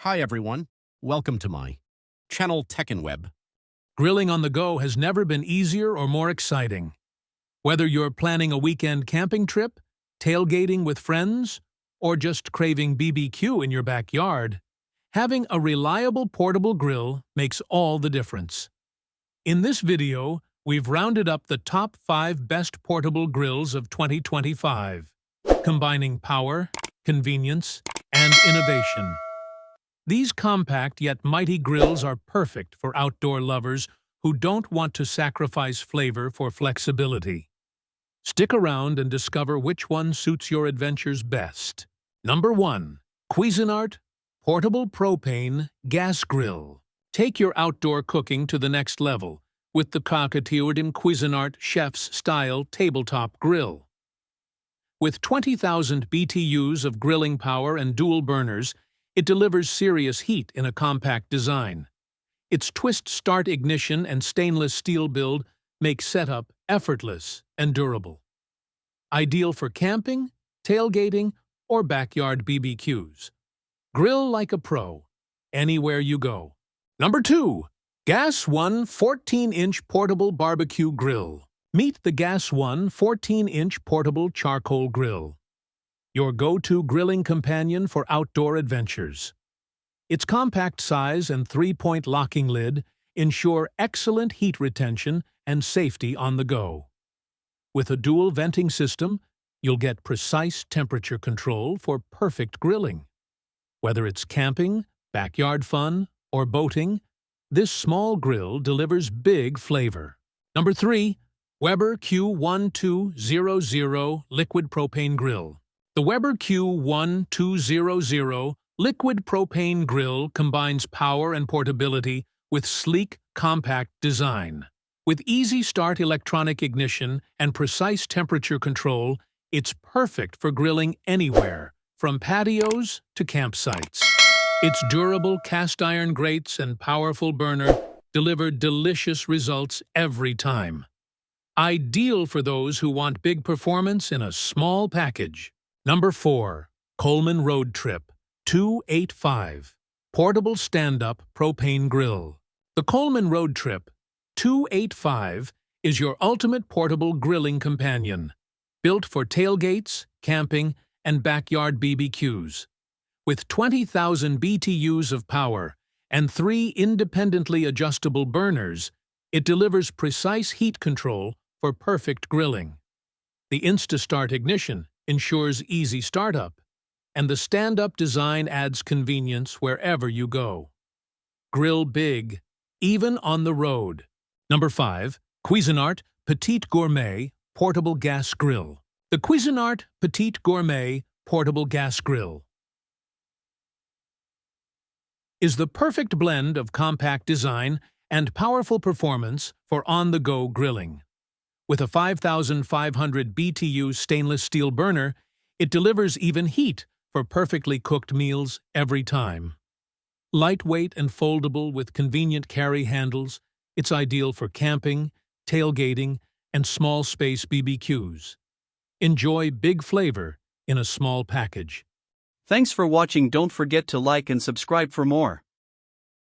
Hi everyone, welcome to my channel Tech and Web. Grilling on the go has never been easier or more exciting. Whether you're planning a weekend camping trip, tailgating with friends, or just craving BBQ in your backyard, having a reliable portable grill makes all the difference. In this video, we've rounded up the top 5 best portable grills of 2025, combining power, convenience, and innovation. These compact yet mighty grills are perfect for outdoor lovers who don't want to sacrifice flavor for flexibility. Stick around and discover which one suits your adventures best. Number 1. Cuisinart Portable Propane Gas Grill. Take your outdoor cooking to the next level with the cockatoured Cuisinart Chef's Style Tabletop Grill. With 20,000 BTUs of grilling power and dual burners, it delivers serious heat in a compact design. Its twist-start ignition and stainless steel build make setup effortless and durable. Ideal for camping, tailgating, or backyard BBQs. Grill like a pro, anywhere you go. Number 2. Gas One 14-inch Portable Barbecue Grill. Meet the Gas One 14-inch Portable Charcoal Grill, your go-to grilling companion for outdoor adventures. Its compact size and 3-point locking lid ensure excellent heat retention and safety on the go. With a dual venting system, you'll get precise temperature control for perfect grilling. Whether it's camping, backyard fun, or boating, this small grill delivers big flavor. Number 3. Weber Q1200 Liquid Propane Grill. The Weber Q1200 Liquid Propane Grill combines power and portability with sleek, compact design. With easy start electronic ignition and precise temperature control, it's perfect for grilling anywhere, from patios to campsites. Its durable cast iron grates and powerful burner deliver delicious results every time. Ideal for those who want big performance in a small package. Number 4. Coleman RoadTrip 285 Portable Stand-Up Propane Grill. The Coleman RoadTrip 285 is your ultimate portable grilling companion, built for tailgates, camping, and backyard BBQs. With 20,000 BTUs of power and 3 independently adjustable burners, it delivers precise heat control for perfect grilling. The Insta-Start ignition ensures easy startup, and the stand-up design adds convenience wherever you go. Grill big, even on the road. Number 5. Cuisinart Petite Gourmet Portable Gas Grill. The Cuisinart Petite Gourmet Portable Gas Grill is the perfect blend of compact design and powerful performance for on-the-go grilling. With a 5,500 BTU stainless steel burner, it delivers even heat for perfectly cooked meals every time. Lightweight and foldable with convenient carry handles, it's ideal for camping, tailgating, and small space BBQs. Enjoy big flavor in a small package. Thanks for watching. Don't forget to like and subscribe for more.